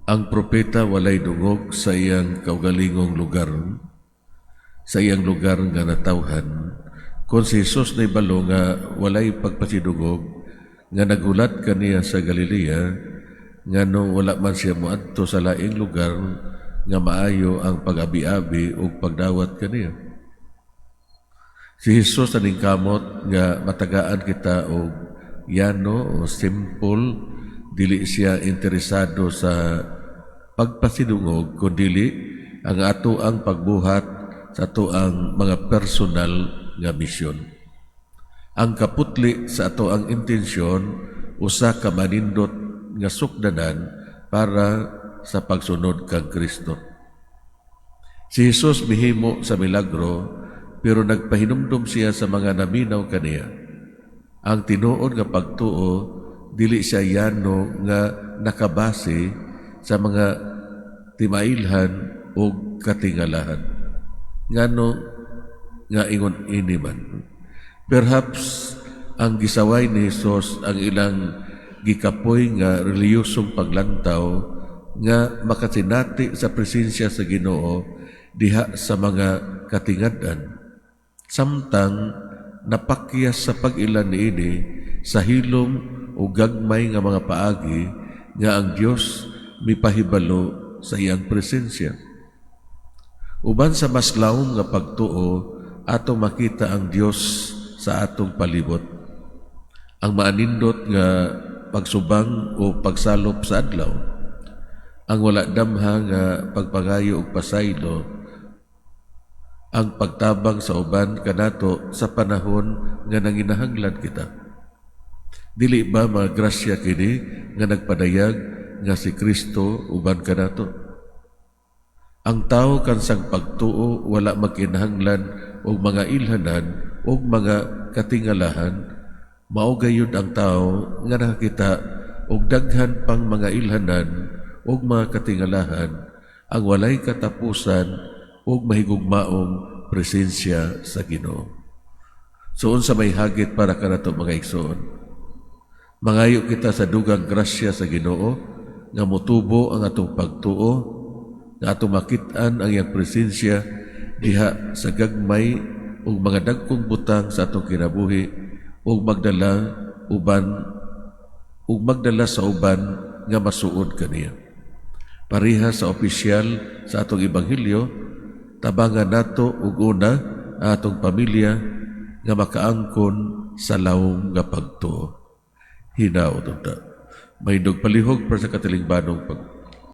Ang propeta walay dungog sa iyang kaugalingong lugar, sa iyang lugar nga natawhan. Kung si Jesus na ibalo nga walay pagpasidungog, nga nagulat kaniya sa Galilea, nga nung wala man siya moadto sa laing lugar, nga maayo ang pag-abi-abi o pagdawat kaniya. Si Jesus aning kamot nga matagaan kita og yano o simple, dili siya interesado sa pagpasidungog, kundi ang ato ang pagbuhat sa ato ang mga personal nga misyon. Ang kaputli sa ato ang intensyon, usa ka manindot nga sukdanan para sa pagsunod kang Kristo. Si Jesus mihimo sa milagro, pero nagpahinumdum siya sa mga naminaw kaniya. Ang tinuod nga pagtuo, dili siya yano nga nakabase sa mga timailhan o katingalahan. Ngano nga ingon ini man. Perhaps ang gisaway ni Jesus ang ilang gikapoy nga reliyosong paglantaw nga makasinati sa presensya sa Ginoo diha sa mga katingadan. Samtang napakyas sa pag-ilan niini sa hilom o gagmay nga mga paagi nga ang Dios mipahibalo sa iyang presensya. Uban sa mas lawom nga pagtuo, atong makita ang Dios sa atong palibot. Ang maanindot nga pagsubang o pagsalop sa adlaw, ang wala damha nga pagpangayo og pasaylo, ang pagtabang sa uban kanato sa panahon nga nanginahanglan kita. Dili ba mga grasya kini nga nagpadayag nga si Kristo uban kanato? Ang tao kansang pagtuo wala makinahanglan og mga ilhanan og mga katingalahan, mao gayud ang tao nga nakakita og daghan pang mga ilhanan og mga katingalahan, ang walay katapusan og mahigugmaong presensya sa Ginoo. So unsa may hagit para kanato mga igsoon? Mangayo kita sa dugang grasya sa Ginoo nga motubo ang atong pagtuo, nga atong makit-an ang iyang presensya diha sa gagmay ug mga dagkong butang sa atong kinabuhi ug magdala sa uban nga masuod kaniya. Pareha sa opisyal sa atong ebanghelyo, tabangan nato ug una ang atong pamilya nga makaangkon sa lawom nga pagtuo. Hinaot unta. Mahindog palihog para sa katilingbanong